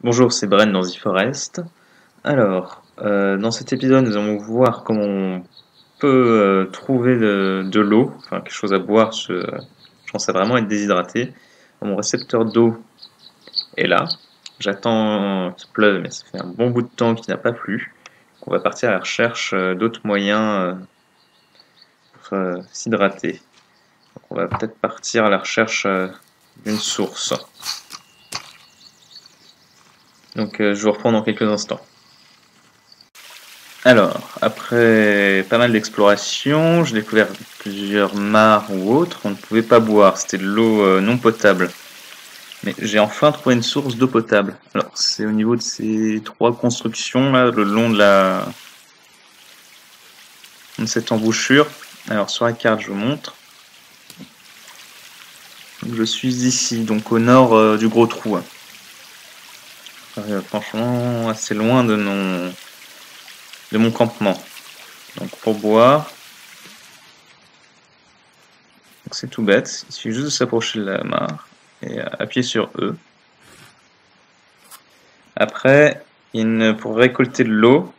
Bonjour, c'est Bren dans The Forest. Alors, dans cet épisode, nous allons voir comment on peut trouver de l'eau, enfin quelque chose à boire. Je pense à vraiment être déshydraté. Mon récepteur d'eau est là. J'attends qu'il pleuve, mais ça fait un bon bout de temps qu'il n'a pas plu. On va partir à la recherche d'autres moyens pour s'hydrater. Donc, on va peut-être partir à la recherche d'une source. Donc, je vous reprends dans quelques instants. Alors, après pas mal d'exploration, j'ai découvert plusieurs mares ou autres. On ne pouvait pas boire, c'était de l'eau non potable. Mais j'ai enfin trouvé une source d'eau potable. Alors, c'est au niveau de ces trois constructions là, le long de cette embouchure. Alors, sur la carte, je vous montre. Je suis ici, donc au nord du gros trou. Franchement, assez loin de mon campement. Donc, pour boire. C'est tout bête, il suffit juste de s'approcher de la mare et appuyer sur E. Après, pour récolter de l'eau,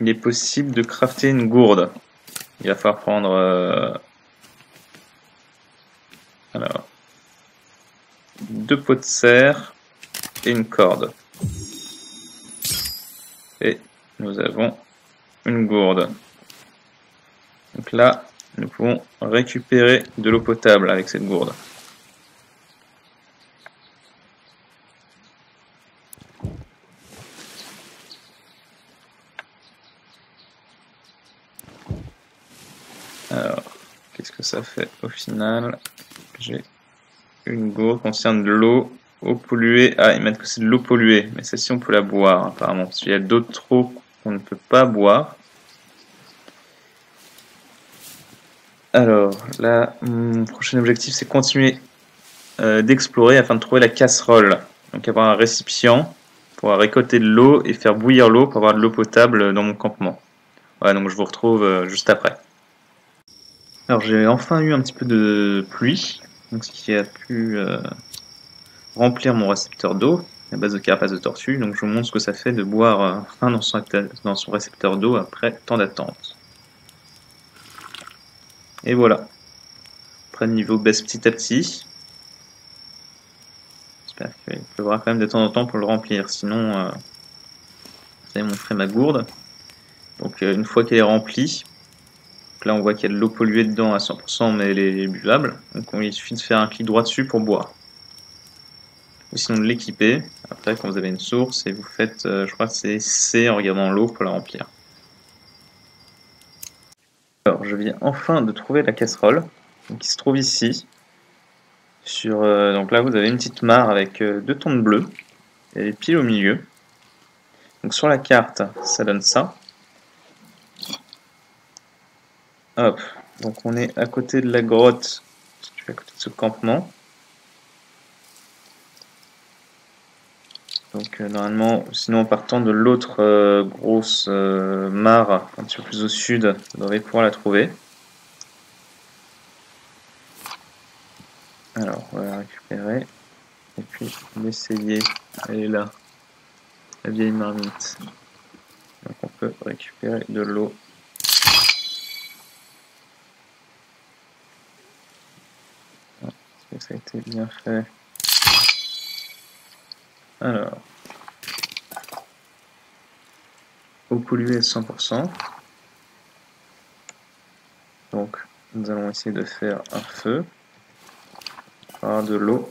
il est possible de crafter une gourde. Il va falloir prendre alors, 2 pots de serre et une corde. Et nous avons une gourde. Donc là, nous pouvons récupérer de l'eau potable avec cette gourde. Alors, qu'est-ce que ça fait au final? J'ai une gourde qui concerne de l'eau, eau polluée. Ah, ils mettent que c'est de l'eau polluée, mais celle-ci on peut la boire apparemment, parce qu'il y a d'autres eaux qu'on ne peut pas boire. Alors, là, mon prochain objectif, c'est continuer d'explorer afin de trouver la casserole. Donc avoir un récipient pour récolter de l'eau et faire bouillir l'eau pour avoir de l'eau potable dans mon campement. Voilà, donc je vous retrouve juste après. Alors j'ai enfin eu un petit peu de pluie, donc ce qui a pu remplir mon récepteur d'eau à base de carapace de tortue. Donc je vous montre ce que ça fait de boire dans son récepteur d'eau après tant d'attente. Et voilà. Après le niveau baisse petit à petit. J'espère qu'il pleuvra quand même de temps en temps pour le remplir, sinon vous allez montrer ma gourde. Donc une fois qu'elle est remplie, donc là on voit qu'il y a de l'eau polluée dedans à 100% mais elle est buvable. Donc il suffit de faire un clic droit dessus pour boire. Ou sinon de l'équiper, après quand vous avez une source et vous faites, je crois que c'est C en regardant l'eau pour la remplir. Alors je viens enfin de trouver la casserole, donc, qui se trouve ici. Donc là vous avez une petite mare avec 2 tonnes bleues, et pile au milieu. Donc sur la carte ça donne ça. Hop, donc on est à côté de la grotte, à côté de ce campement. Donc normalement, sinon en partant de l'autre grosse mare, un petit peu plus au sud, vous devriez pouvoir la trouver. Alors, on va la récupérer. Et puis, l'essayer. Elle est là, la vieille marmite. Donc on peut récupérer de l'eau. Est-ce que ça a été bien fait? Alors, eau polluée à 100%. Donc, nous allons essayer de faire un feu. Avoir de l'eau.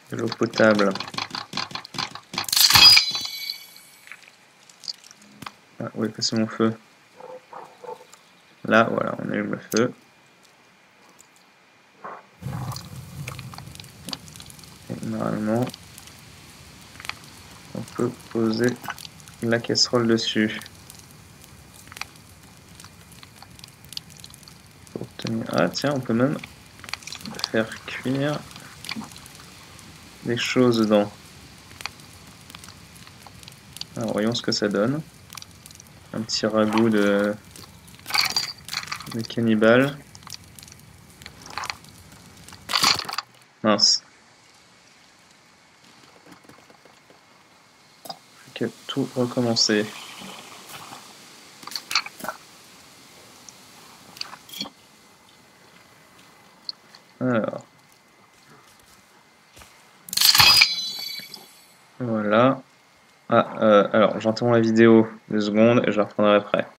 De l'eau potable. Ah, où est passé mon feu? Là, voilà, on allume le feu. Et normalement, on peut poser la casserole dessus. Pour obtenir... Ah tiens, on peut même faire cuire des choses dedans. Alors voyons ce que ça donne. Un petit ragoût de cannibale. Mince. Faut que tout recommencer. Alors. Voilà. Ah, alors j'interromps la vidéo 2 secondes et je la reprendrai après.